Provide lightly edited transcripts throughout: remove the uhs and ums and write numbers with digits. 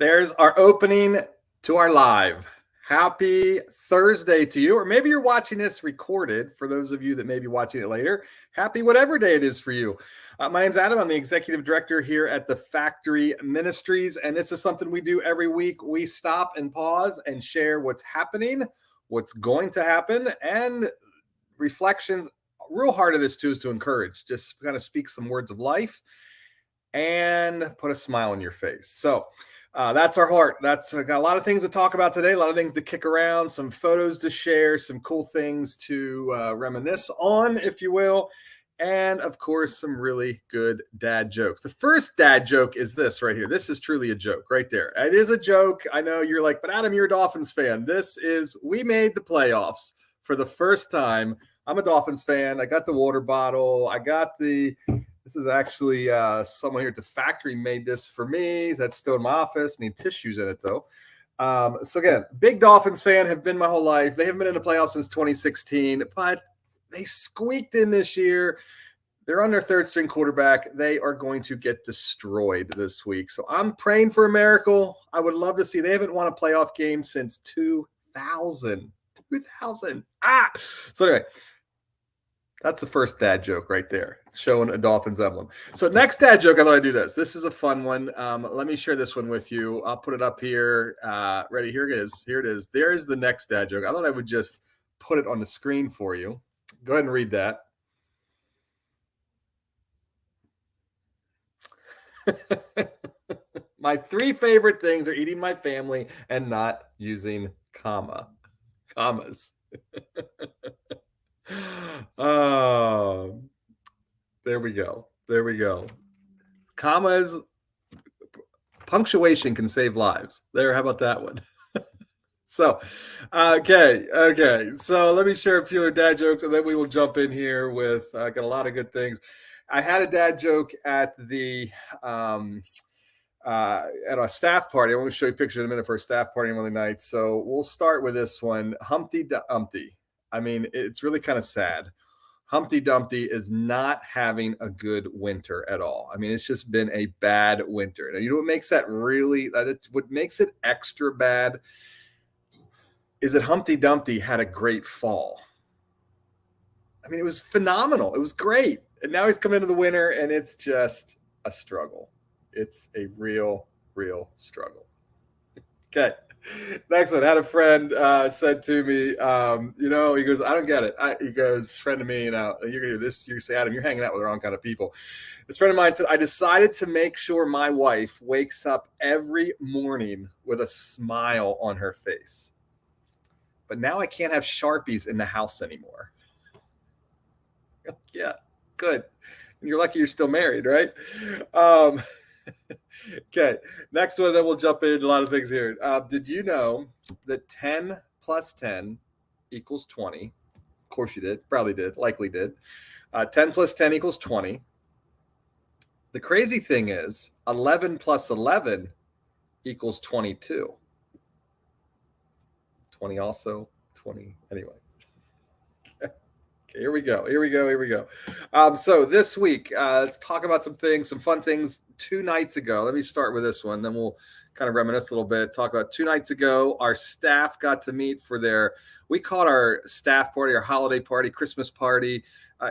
There's our opening to our live. Happy Thursday to you, or maybe you're watching this recorded. For those of you that may be watching it later, happy whatever day it is for you. My name's Adam. I'm the executive director here at the Factory Ministries, and this is something we do every week. We stop and pause and share what's happening, what's going to happen, and reflections. Real heart of this too is to encourage, just kind of speak some words of life and put a smile on your face. So that's our heart. That's got a lot of things to talk about today, a lot of things to kick around, some photos to share, some cool things to reminisce on, if you will. And of course, some really good dad jokes. The first dad joke is this right here. This is truly a joke right there. It is a joke. I know you're like, but Adam, you're a Dolphins fan. We made the playoffs for the first time. I'm a Dolphins fan. I got the water bottle. This is actually someone here at the factory made this for me. That's still in my office. Need tissues in it, though. So again, big Dolphins fan, have been my whole life. They haven't been in the playoffs since 2016, but they squeaked in this year. They're on their third string quarterback. They are going to get destroyed this week. So I'm praying for a miracle. I would love to see. They haven't won a playoff game since 2000. 2000. So anyway, that's the first dad joke right there, showing a Dolphins emblem. So next dad joke, I thought I'd do this. This is a fun one. Let me share this one with you. I'll put it up here. Ready? Here it is. Here it is. There's the next dad joke. I thought I would just put it on the screen for you. Go ahead and read that. My three favorite things are eating my family and not using commas. There we go. There we go. Commas, punctuation can save lives. There, how about that one? So, okay. So let me share a few of the dad jokes, and then we will jump in here with got a lot of good things. I had a dad joke at the at a staff party. I want to show you a picture in a minute for a staff party on one of the nights. So we'll start with this one. Humpty Dumpty. I mean, it's really kind of sad. Humpty Dumpty is not having a good winter at all. I mean, it's just been a bad winter. Now, you know what makes what makes it extra bad is that Humpty Dumpty had a great fall. I mean, it was phenomenal. It was great. And now he's coming into the winter, and it's just a struggle. It's a real struggle. Okay. Next one. I had a friend said to me, he goes, I don't get it. He goes, friend of me, you're going to do this. You say, Adam, you're hanging out with the wrong kind of people. This friend of mine said, I decided to make sure my wife wakes up every morning with a smile on her face. But now I can't have Sharpies in the house anymore. Yeah, good. And you're lucky you're still married, right? Okay, next one, then we'll jump in a lot of things here. Did you know that 10 plus 10 equals 20? Of course you did, probably did, likely did. 10 plus 10 equals 20. The crazy thing is 11 plus 11 equals 22. 20 also, 20, anyway. Okay, here we go. So this week, let's talk about some fun things 2 nights ago. Let me start with this one, then we'll kind of reminisce a little bit. Talk about 2 nights ago, our staff got to meet for we called our staff party, our holiday party, Christmas party.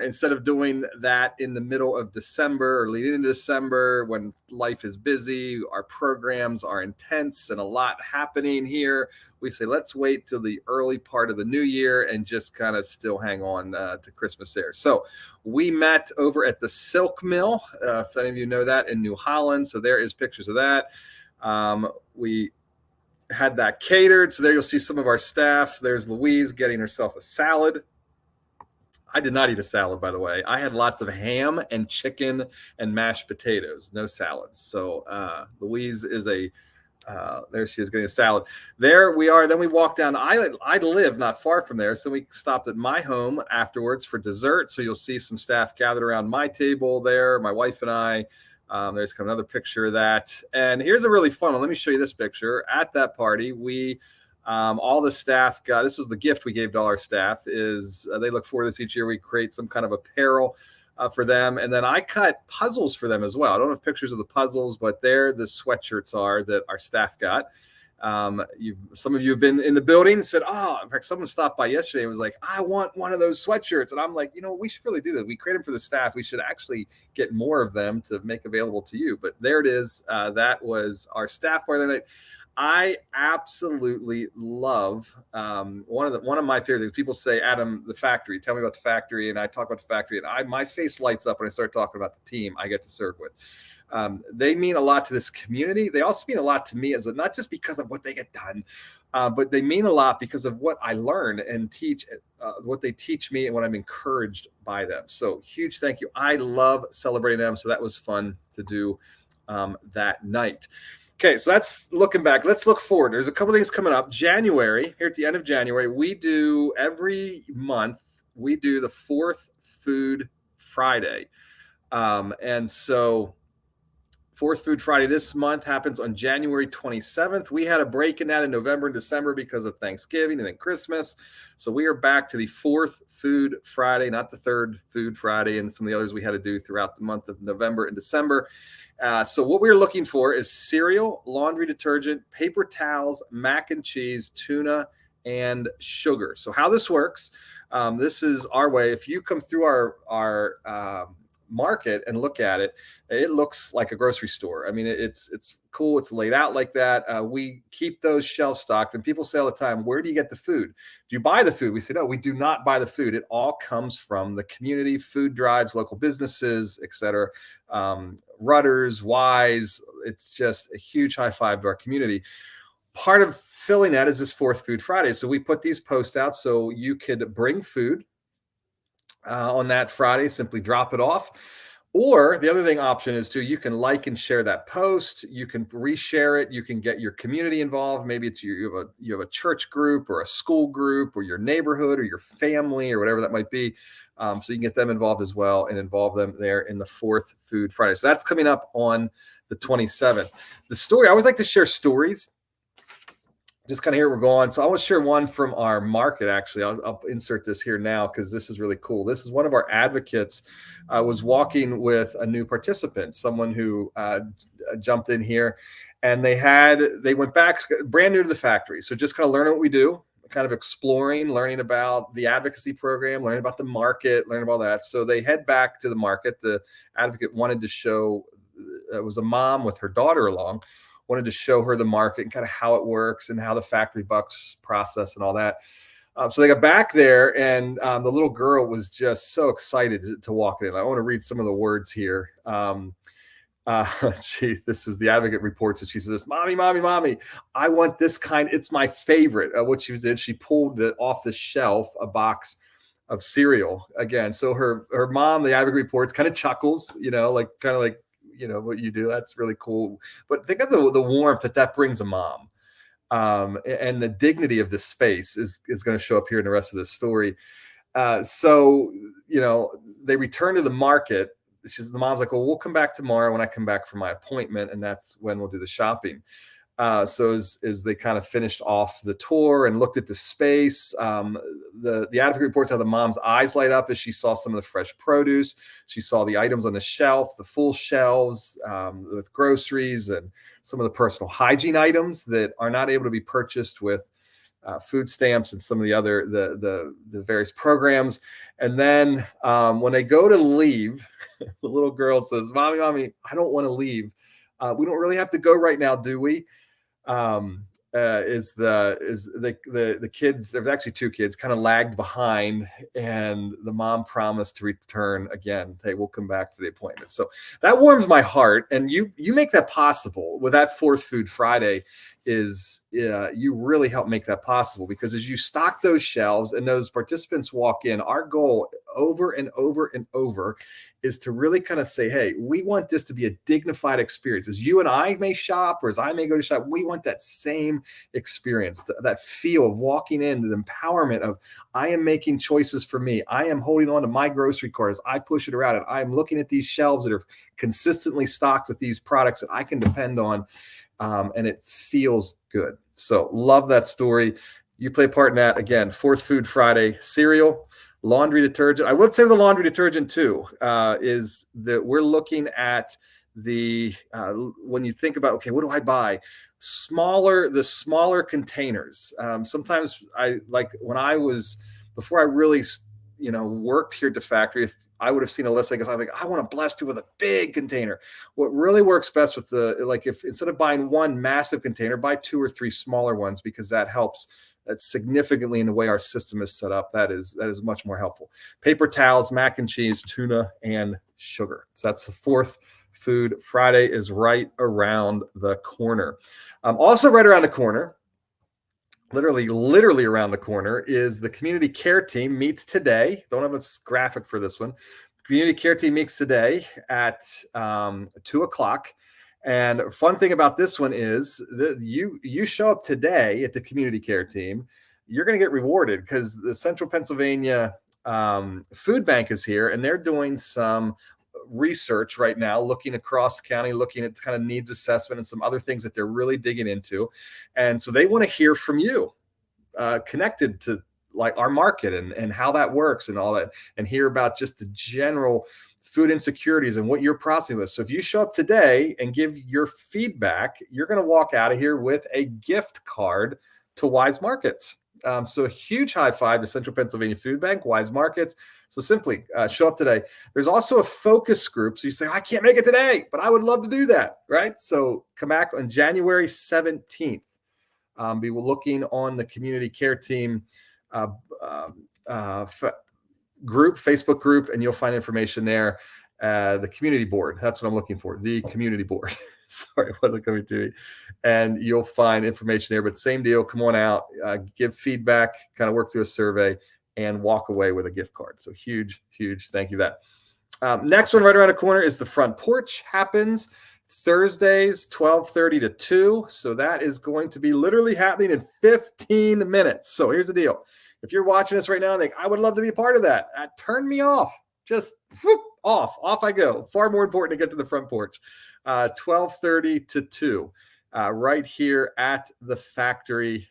Instead of doing that in the middle of December or leading into December when life is busy, our programs are intense and a lot happening here, we say, let's wait till the early part of the new year and just kind of still hang on to Christmas there. So we met over at the Silk Mill, if any of you know that, in New Holland. So there is pictures of that. We had that catered. So there you'll see some of our staff. There's Louise getting herself a salad. I did not eat a salad, by the way. I had lots of ham and chicken and mashed potatoes, no salads. So Louise is there she is getting a salad. There we are. Then we walked down. I live not far from there. So we stopped at my home afterwards for dessert. So you'll see some staff gathered around my table there, my wife and I. There's kind of another picture of that. And here's a really fun one. Let me show you this picture. At that party, all the staff this was the gift we gave to all our staff, is they look forward to this each year. We create some kind of apparel for them. And then I cut puzzles for them as well. I don't have pictures of the puzzles, but there the sweatshirts are that our staff got. Some of you have been in the building and said, oh, in fact, someone stopped by yesterday and was like, I want one of those sweatshirts. And I'm like, we should really do that. We create them for the staff. We should actually get more of them to make available to you. But there it is. That was our staff for the night. I absolutely love one of my favorite things. People say, Adam, the factory, tell me about the factory. And I talk about the factory and my face lights up when I start talking about the team I get to serve with. They mean a lot to this community. They also mean a lot to me not just because of what they get done, but they mean a lot because of what I learn and teach, what they teach me and what I'm encouraged by them. So huge thank you. I love celebrating them. So that was fun to do that night. Okay, so that's looking back. Let's look forward. There's a couple things coming up. January, here at the end of January, every month, we do the fourth Food Friday. And so Fourth Food Friday this month happens on January 27th. We had a break in that in November and December because of Thanksgiving and then Christmas. So we are back to the fourth Food Friday, not the third Food Friday and some of the others we had to do throughout the month of November and December. So what we're looking for is cereal, laundry detergent, paper towels, mac and cheese, tuna, and sugar. So how this works, this is our way. If you come through our market and look at it, it looks like a grocery store. I mean, it's cool. It's laid out like that. We keep those shelves stocked, and people say all the time, where do you get the food? Do you buy the food? We say, no, we do not buy the food. It all comes from the community, food drives, local businesses, etc. Rudders, Wise. It's just a huge high five to our community. Part of filling that is this fourth Food Friday. So we put these posts out so you could bring food on that Friday, simply drop it off. Or the other option is you can like and share that post. You can reshare it. You can get your community involved. Maybe it's you have a church group or a school group or your neighborhood or your family or whatever that might be. So you can get them involved as well and involve them there in the fourth Food Friday. So that's coming up on the 27th. The story, I always like to share stories. Just kind of here we're going. So I want to share one from our market. Actually, I'll insert this here now because this is really cool. This is one of our advocates was walking with a new participant, someone who jumped in here, and they went back brand new to the factory. So just kind of learning what we do, kind of exploring, learning about the advocacy program, learning about the market, learning about that. So they head back to the market. The advocate wanted to show, it was a mom with her daughter along, wanted to show her the market and kind of how it works and how the factory bucks process and all that. So they got back there, and the little girl was just so excited to walk in. I want to read some of the words here. This is the advocate reports that she says, "Mommy, mommy, mommy, I want this kind. It's my favorite." What she did, she pulled it off the shelf, a box of cereal again. So her mom, the advocate reports, kind of chuckles, like what you do. That's really cool. But think of the warmth that brings a mom, and the dignity of this space is going to show up here in the rest of this story. So they return to the market. The mom's like, well, we'll come back tomorrow when I come back from my appointment, and that's when we'll do the shopping. So as they kind of finished off the tour and looked at the space, the advocate reports how the mom's eyes light up as she saw some of the fresh produce. She saw the items on the shelf, the full shelves with groceries and some of the personal hygiene items that are not able to be purchased with food stamps and some of the other the various programs. And then when they go to leave, the little girl says, "Mommy, mommy, I don't want to leave. We don't really have to go right now, do we?" Is the kids, there's actually two kids, kind of lagged behind, and the mom promised to return again. Hey, we'll come back for the appointment. So that warms my heart, and you make that possible with that fourth Food Friday. You really help make that possible, because as you stock those shelves and those participants walk in, our goal over and over and over is to really kind of say, hey, we want this to be a dignified experience. As you and I may shop, or as I may go to shop, we want that same experience, that feel of walking in, the empowerment of, I am making choices for me. I am holding on to my grocery cart as I push it around, and I'm looking at these shelves that are consistently stocked with these products that I can depend on. And it feels good. So love that story. You play a part in that. Again, fourth Food Friday, cereal, laundry detergent. I would say the laundry detergent too is that we're looking at the when you think about, okay, what do I buy? The smaller containers. Sometimes I like when I was before I really worked here at the factory. If I would have seen a list, I guess I was like, I want to bless people with a big container. What really works best with if instead of buying one massive container, buy 2 or 3 smaller ones, because that helps. That's significantly in the way our system is set up. That is much more helpful. Paper towels, mac and cheese, tuna, and sugar. So that's the fourth food. Friday is right around the corner. Also right around the corner, literally around the corner, is the community care team meets today. Don't have a graphic for this one. Community care team meets today at 2:00. And fun thing about this one is that you show up today at the community care team, you're going to get rewarded, because the Central Pennsylvania Food Bank is here, and they're doing some research right now, looking across the county, looking at kind of needs assessment and some other things that they're really digging into. And so they want to hear from you, connected to like our market and how that works and all that, and hear about just the general food insecurities and what you're processing with. So if you show up today and give your feedback, you're going to walk out of here with a gift card to Wise Markets. So a huge high five to Central Pennsylvania Food Bank, Wise Markets. So simply show up today. There's also a focus group. So you say, I can't make it today, but I would love to do that, right? So come back on January 17th. We were looking on the community care team Facebook group, and you'll find information there. The community board, that's what I'm looking for, the community board. Sorry, it wasn't coming to me. And you'll find information there, but same deal. Come on out, give feedback, kind of work through a survey, and walk away with a gift card. So huge thank you for that. Next one right around the corner is the front porch. Happens Thursdays, 12:30 to 2. So that is going to be literally happening in 15 minutes. So here's the deal. If you're watching this right now and think, I would love to be a part of that, turn me off. Just off I go. Far more important to get to the front porch. 12:30 to 2, right here at the factory,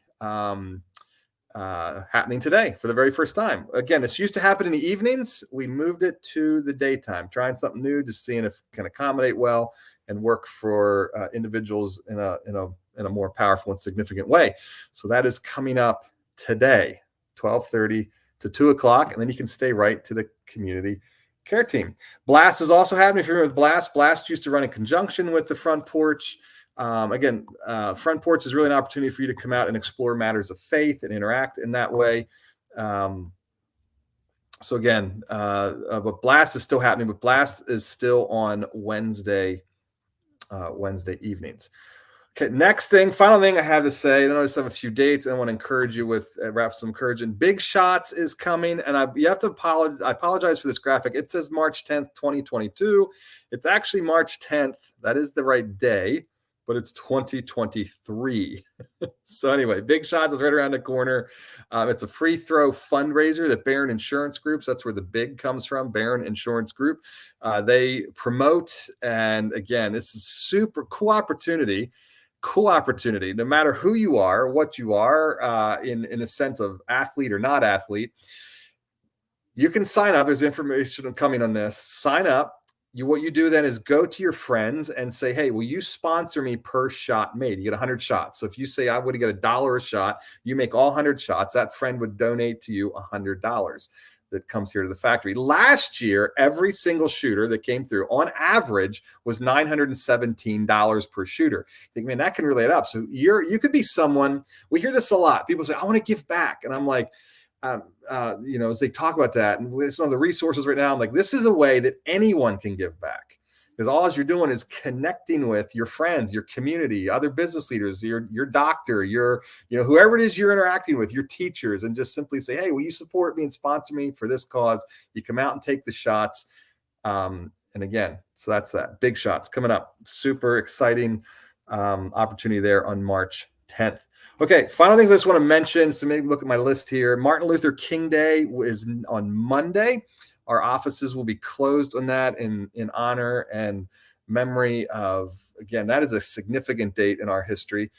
happening today for the very first time. Again, this used to happen in the evenings. We moved it to the daytime, trying something new, just seeing if it can accommodate well and work for individuals in a more powerful and significant way. So that is coming up today, 12:30 to 2:00, and then you can stay right to the community care team. Blast is also happening. If you're with Blast used to run in conjunction with the front porch. Front porch is really an opportunity for you to come out and explore matters of faith and interact in that way. So again, but Blast is still happening, but Blast is still on Wednesday evenings. Okay, next thing, final thing I have to say, then I just have a few dates, and I want to encourage you with wrap some encouragement. Big Shots is coming, and you have to apologize. I apologize for this graphic. It says March 10th, 2022. It's actually March 10th. That is the right day, but it's 2023. So anyway, Big Shots is right around the corner. It's a free throw fundraiser that Barron Insurance Group, that's where the big comes from, Barron Insurance Group. They promote, and again, this is super cool opportunity. No matter who you are, what you are, in a sense of athlete or not athlete, you can sign up. There's information coming on this. Sign up. What you do then is go to your friends and say, hey, will you sponsor me per shot made? You get 100 shots. So if you say I would get $1 a shot, you make all 100 shots, that friend would donate to you $100 that comes here to the factory. Last year, every single shooter that came through on average was $917 per shooter. I think, man, that can relate up. So you could be someone, we hear this a lot. People say, I want to give back. And I'm like, as they talk about that, and with some of the resources right now, I'm like, this is a way that anyone can give back. Because all you're doing is connecting with your friends, your community, other business leaders, your doctor, whoever it is you're interacting with, your teachers, and just simply say, hey, will you support me and sponsor me for this cause? You come out and take the shots. And again, so that's that. Big Shots coming up. Super exciting opportunity there on March 10th. Okay, final things I just want to mention. So maybe look at my list here. Martin Luther King Day is on Monday. Our offices will be closed on that in honor and memory of, again, that is a significant date in our history,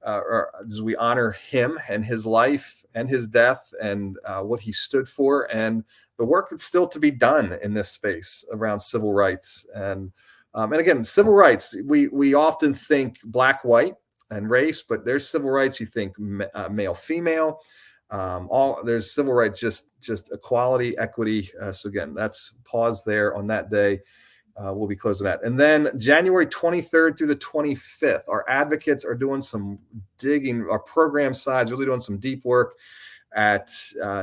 as we honor him and his life. and his death and what he stood for and the work that's still to be done in this space around civil rights. And again, civil rights, we often think black, white, and race, but there's civil rights. You think male, female, all there's civil rights, just equality, equity. So again, that's pause there on that day. We'll be closing that. And then January 23rd through the 25th, our advocates are doing some digging, our program sides, really doing some deep work at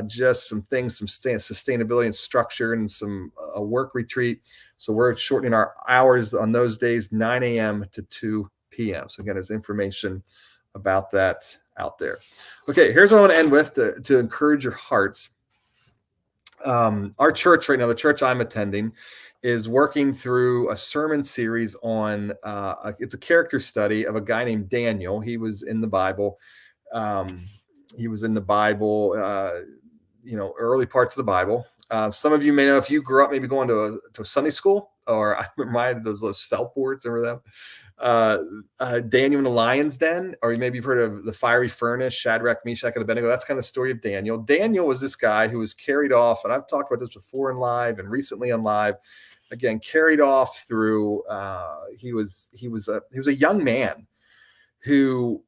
just some things, some sustainability and structure, and some a work retreat. So we're shortening our hours on those days, 9 a.m. to 2 p.m. So again, there's information about that out there. Okay, here's what I want to end with to encourage your hearts. Our church right now, the church I'm attending, is working through a sermon series on, it's a character study of a guy named Daniel. He was in the Bible. Early parts of the Bible. Some of you may know, if you grew up maybe going to a Sunday school, or I'm reminded of those felt boards, remember them? Daniel in the lion's den, or maybe you've heard of the fiery furnace, Shadrach, Meshach, and Abednego. That's kind of the story of Daniel. Daniel was this guy who was carried off, and I've talked about this before in live and recently on live. Again, carried off through. He was a young man who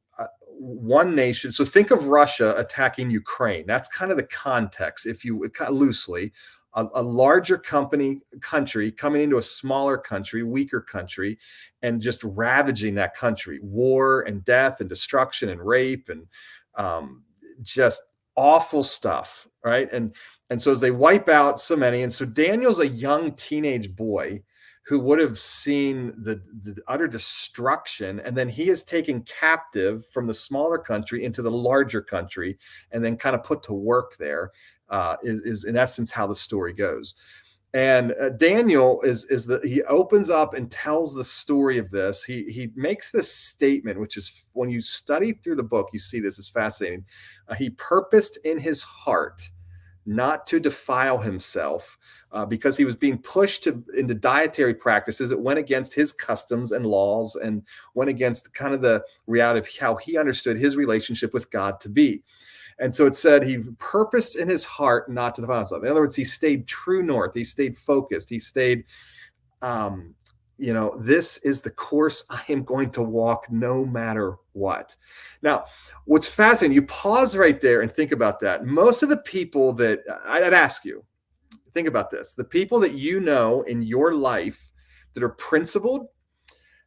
one nation. So think of Russia attacking Ukraine. That's kind of the context, if you kind of loosely. A larger country coming into a smaller country, weaker country, and just ravaging that country. War and death and destruction and rape and just awful stuff, right? And so as they wipe out so many, and so Daniel's a young teenage boy who would have seen the utter destruction, and then he is taken captive from the smaller country into the larger country, and then kind of put to work there. Is in essence how the story goes. And Daniel he opens up and tells the story of this. He makes this statement, which is, when you study through the book, you see this is fascinating. He purposed in his heart not to defile himself because he was being pushed into dietary practices that went against his customs and laws and went against kind of the reality of how he understood his relationship with God to be. And so it said he purposed in his heart not to defile himself. In other words, he stayed true north. He stayed focused. He stayed, this is the course I am going to walk no matter what. Now, what's fascinating, you pause right there and think about that. Most of the people that I'd ask you, think about this. The people that you know in your life that are principled,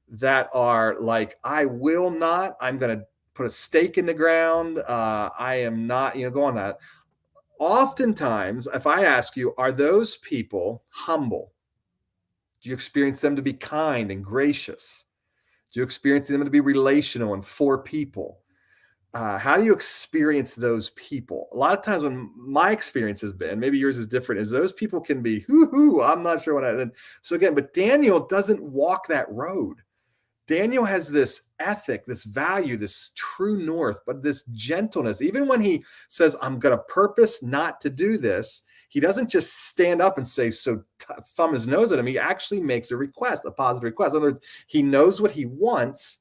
that are like, I'm going to put a stake in the ground. I am not, go on that. Oftentimes, if I ask you, are those people humble? Do you experience them to be kind and gracious? Do you experience them to be relational and for people? How do you experience those people? A lot of times when my experience has been, maybe yours is different, is those people can be, I'm not sure what so again, but Daniel doesn't walk that road. Daniel has this ethic, this value, this true north, but this gentleness. Even when he says, I'm going to purpose not to do this, he doesn't just stand up and say, thumb his nose at him. He actually makes a request, a positive request. In other words, he knows what he wants,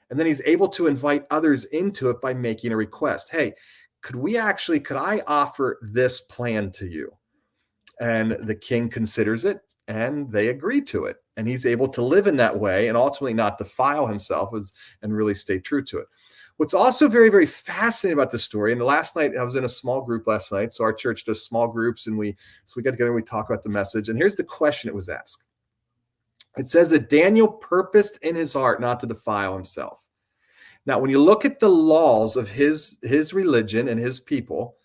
and then he's able to invite others into it by making a request. Hey, could I offer this plan to you? And the king considers it, and they agree to it. And he's able to live in that way and ultimately not defile himself and really stay true to it. What's also very, very fascinating about this story, and last night, I was in a small group last night. So our church does small groups, and we got together and we talk about the message. And here's the question it was asked. It says that Daniel purposed in his heart not to defile himself. Now, when you look at the laws of his religion and his people,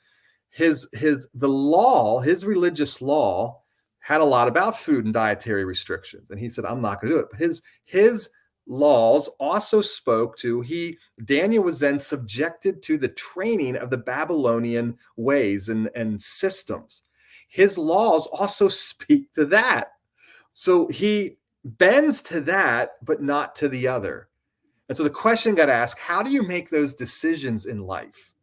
his religious law had a lot about food and dietary restrictions. And he said, I'm not going to do it. But his laws also spoke to, Daniel was then subjected to the training of the Babylonian ways and systems. His laws also speak to that. So he bends to that, but not to the other. And so the question got asked, how do you make those decisions in life?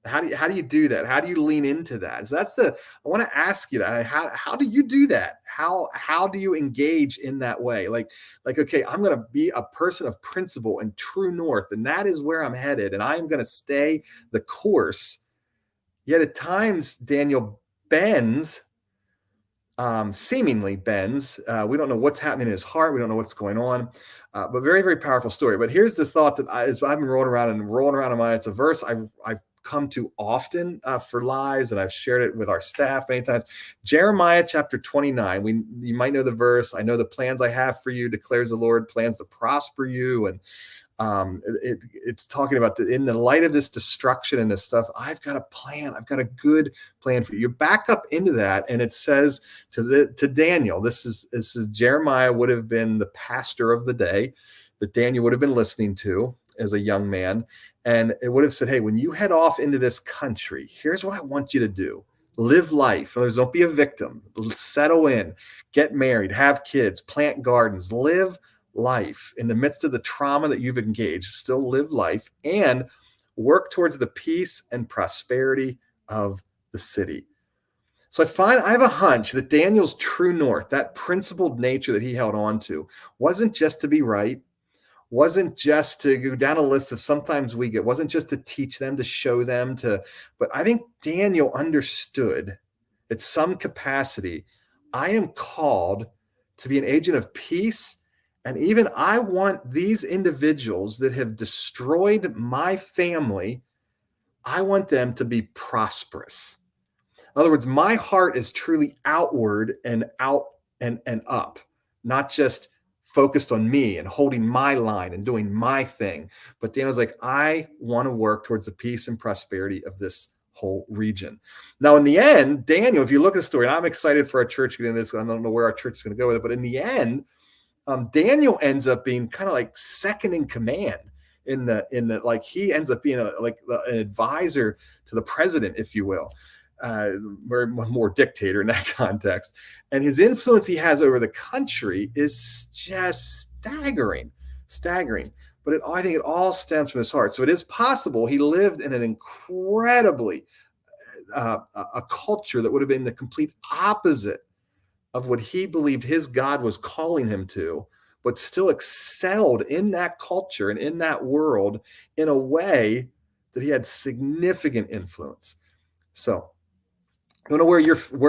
How do you do that? How do you lean into that? So I want to ask you that. How do you do that? How do you engage in that way? Like, okay, I'm going to be a person of principle and true north, and that is where I'm headed. And I'm going to stay the course Yet at times, Daniel bends, seemingly bends. We don't know what's happening in his heart. We don't know what's going on. But very, very powerful story. But here's the thought that as I've been rolling around in my mind. It's a verse I've come to often for lives, and I've shared it with our staff many times. Jeremiah chapter 29. You might know the verse. I know the plans I have for you, declares the Lord, plans to prosper you. And it's talking about in the light of this destruction and this stuff, I've got a plan. I've got a good plan for you. You back up into that, and it says to Daniel, this is Jeremiah would have been the pastor of the day that Daniel would have been listening to as a young man, and it would have said, hey, when you head off into this country, here's what I want you to do. Live life. Don't be a victim. Settle in, get married, have kids, plant gardens, live life in the midst of the trauma that you've engaged. Still live life and work towards the peace and prosperity of the city. So I have a hunch that Daniel's true north, that principled nature that he held on to, wasn't just to be right, wasn't just to go down a list of sometimes we get, wasn't just to teach them, to show them, but I think Daniel understood at some capacity, I am called to be an agent of peace. And even I want these individuals that have destroyed my family, I want them to be prosperous. In other words, my heart is truly outward and out and up, not just focused on me and holding my line and doing my thing. But Daniel's like, I want to work towards the peace and prosperity of this whole region. Now, in the end, Daniel, if you look at the story, and I'm excited for our church getting this. I don't know where our church is going to go with it, but in the end, Daniel ends up being kind of like second in command in the like he ends up being an advisor to the president, if you will, more dictator in that context. And his influence he has over the country is just staggering. But I think it all stems from his heart. So it is possible he lived in an incredibly a culture that would have been the complete opposite of what he believed his God was calling him to, but still excelled in that culture and in that world in a way that he had significant influence. So I don't know where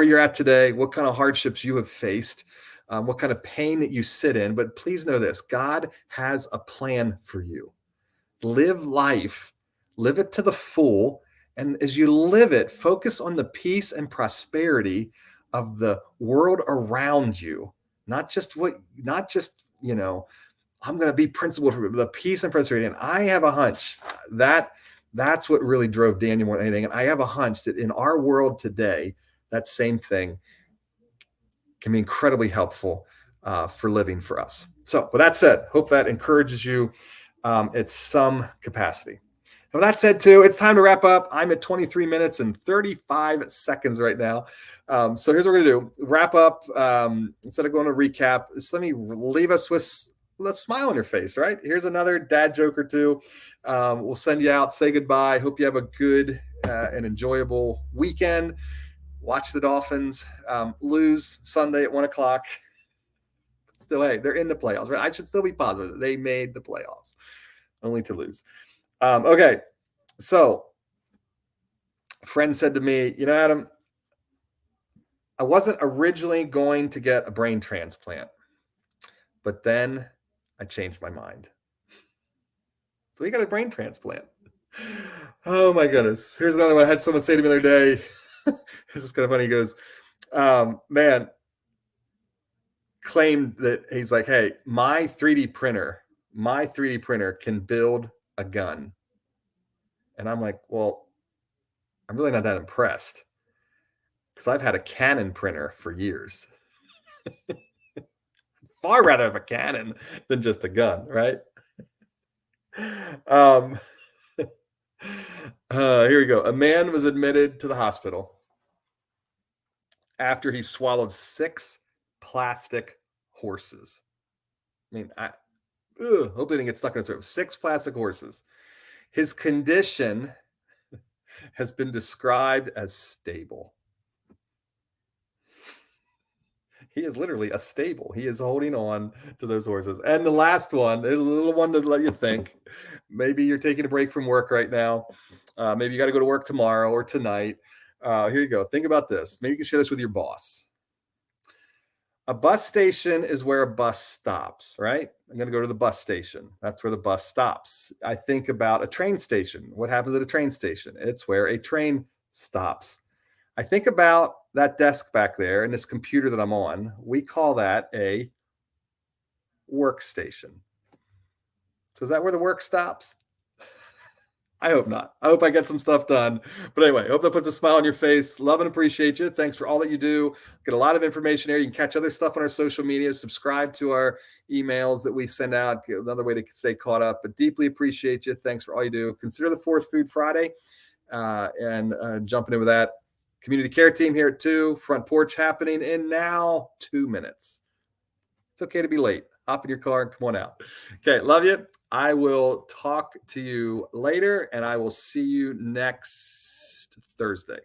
you're at today, what kind of hardships you have faced, what kind of pain that you sit in, but please know this: God has a plan for you. Live life, live it to the full, and as you live it, focus on the peace and prosperity of the world around you, not just I'm going to be principled for the peace and prosperity. And I have a hunch that that's what really drove Daniel more than anything. And I have a hunch that in our world today, that same thing can be incredibly helpful for living for us. So with that said, hope that encourages you at some capacity. With that said, too, it's time to wrap up. I'm at 23 minutes and 35 seconds right now. So here's what we're going to do. Wrap up. Instead of going to recap, just let me leave us with a smile on your face, right? Here's another dad joke or two. We'll send you out, say goodbye. Hope you have a good and enjoyable weekend. Watch the Dolphins lose Sunday at 1 o'clock. Still, hey, they're in the playoffs, right? I should still be positive. They made the playoffs, only to lose. Okay, so a friend said to me, Adam, I wasn't originally going to get a brain transplant, but then I changed my mind. So he got a brain transplant. Oh my goodness. Here's another one. I had someone say to me the other day, this is kind of funny. He goes, man, claimed that he's like, hey, my 3D printer can build a gun. And I'm like, well, I'm really not that impressed because I've had a Canon printer for years. Far rather have a Canon than just a gun, right? Here we go. A man was admitted to the hospital after he swallowed 6 plastic horses. I mean, hope they didn't get stuck in his throat. 6 plastic horses. His condition has been described as stable. He is literally a stable. He is holding on to those horses. And the last one is a little one to let you think. Maybe you're taking a break from work right now. Maybe you got to go to work tomorrow or tonight. Here you go. Think about this. Maybe you can share this with your boss. A bus station is where a bus stops, right? I'm going to go to the bus station. That's where the bus stops. I think about a train station. What happens at a train station? It's where a train stops. I think about that desk back there and this computer that I'm on. We call that a workstation. So is that where the work stops? I hope not. I hope I get some stuff done. But anyway, I hope that puts a smile on your face. Love and appreciate you. Thanks for all that you do. Get a lot of information here. You can catch other stuff on our social media. Subscribe to our emails that we send out. Another way to stay caught up. But deeply appreciate you. Thanks for all you do. Consider the fourth Food Friday and jumping in with that. Community care team here at 2. Front porch happening in now 2 minutes. It's okay to be late. Hop in your car and come on out. Okay, love you. I will talk to you later, and I will see you next Thursday.